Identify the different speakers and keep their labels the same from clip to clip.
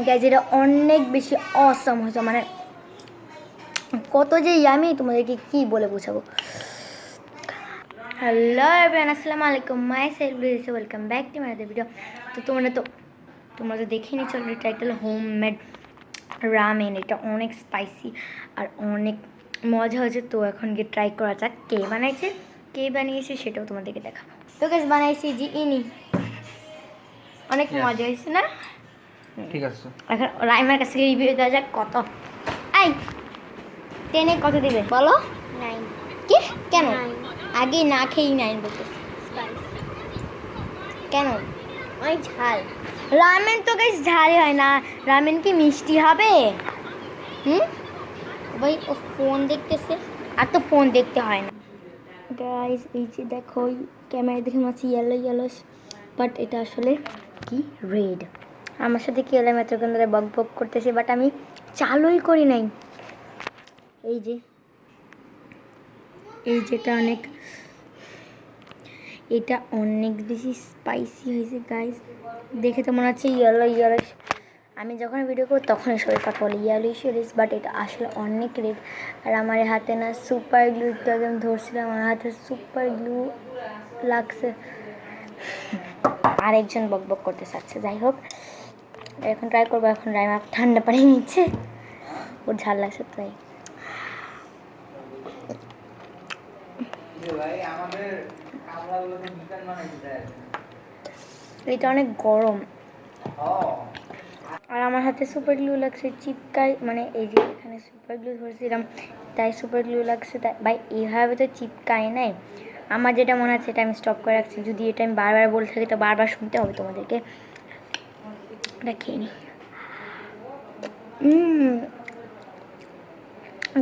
Speaker 1: Guys এটা অনেক বেশি অসম হয়েছে, মানে কত যে ইয়ামি তোমাদেরকে কি বলে বোঝাবো। হ্যালো এভরিওয়ান, আসসালামু আলাইকুম, my self welcome back to my video. তো তোমরা তো দেখে নিচ্ছ টাইটেল হোমমেড রামেন। এটা অনেক স্পাইসি আর অনেক মজা হয়েছে। তো এখন গিয়ে ট্রাই করা যাক কে বানাইছে, কে বানিয়েছে সেটাও তোমাদেরকে দেখাবো। তো গাইজ বানাইছি জি ইনি, অনেক মজা হয়েছে না?
Speaker 2: ঠিক আছে,
Speaker 1: এখন রাইমার কাছে রিভিউ দেওয়া যাক কত। এই 10-এ কত দিবে বলো?
Speaker 3: 9।
Speaker 1: কি কেন?
Speaker 3: 9।
Speaker 1: আগে না খেয়েই 9 বলতেছি কেন?
Speaker 3: অনেক ঝাল।
Speaker 1: রামেন তো গাইস ঝাল হয় না, রামেন কি মিষ্টি হবে? ভাই ও ফোন দেখতেছে, আর তো ফোন দেখতে হয় না গাইস। এই যে দেখো ক্যামেরা দেখে মাছি ইয়েলো ইয়েলো, বাট এটা আসলে কি রেড। আমার সাথে কি হলো, এতক্ষণ ধরে বক বক করতেছে, বাট আমি চালুই করি নাই। এই এটা অনেক বেশি স্পাইসি হয়েছে গাইস, দেখে তো মনে হচ্ছে ইয়েলো ইয়েলো। আমি যখন ভিডিও করি তখনই শরীর কথা বলি ইয়েলো ইয়েলিশ, বাট এটা আসলে অনেক রেড। আর আমার হাতে না সুপার গ্লু, একটু একদম ধরছিলাম, আমার হাতে সুপার গ্লু লাগছে। আরেকজন বক বক করতে চাচ্ছে, যাই হোক এখন ট্রাই করবো। এখন রাইমা ঠান্ডা পানি নিচ্ছে, ওর ঝাল লাগছে তাই। এটা অনেক গরম আর আমার হাতে সুপার গ্লু লাগছে, চিপকাই, মানে এই যে এখানে সুপার গ্লু ধরছিলাম তাই সুপার গ্লু লাগছে। তাই ভাই এইভাবে তো চিপকায় নাই। আমার যেটা মনে আছে এটা আমি স্টপ করে রাখছি, যদি এটা আমি বারবার বলে থাকি তো বারবার শুনতে হবে তোমাদেরকে। এটা খেয়ে নি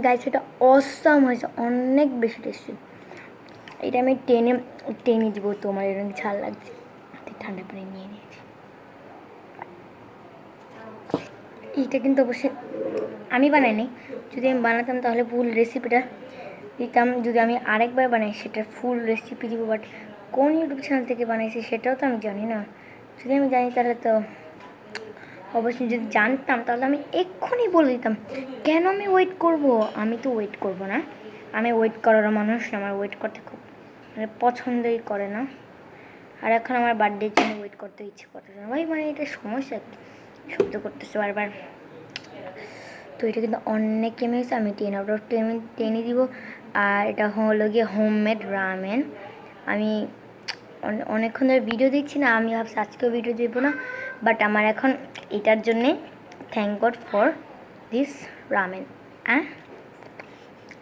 Speaker 1: গাইস, এটা অসাম হয়েছে, অনেক বেশি টেস্টি। এটা আমি টেনে দিব, তোমার এরকম ঝাল লাগছে। ঠান্ডা পানি নিয়ে নিয়েছি। এইটা কিন্তু অবশ্যই আমি বানাইনি, যদি আমি বানাতাম তাহলে ফুল রেসিপিটা দিতাম। যদি আমি আরেকবার বানাই সেটার ফুল রেসিপি দিব, বাট কোন ইউটিউব চ্যানেল থেকে বানাইছি সেটাও তো আমি জানি না। যদি আমি জানি তাহলে তো অবশ্যই, যদি জানতাম তাহলে আমি এক্ষুনি বলে দিতাম। কেন আমি ওয়েট করব? আমি তো ওয়েট করব না, আমি ওয়েট করার মানুষ না, আমার ওয়েট করতে খুব মানে পছন্দই করে না। আর এখন আমার বার্থডের জন্য ওয়েট করতে ইচ্ছে করতেছে না ভাই, মানে এটা সমস্যা কি, শব্দ করতেছে বারবার। তো এটা কিন্তু অনেক কেমে হয়েছে, আমি 10/10 দিব। আর এটা হলো গিয়ে হোমমেড রামেন। আমি অনেকক্ষণ ধরে ভিডিও দেখছি না, আমি ভাবছি আজকেও ভিডিও দেবো না, বাট আমার এখন এটার জন্যে thank god for this ramen.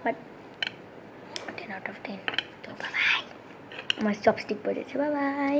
Speaker 1: But 10/10। তো বাই, আমার চপস্টিক পড়েছে, বাই।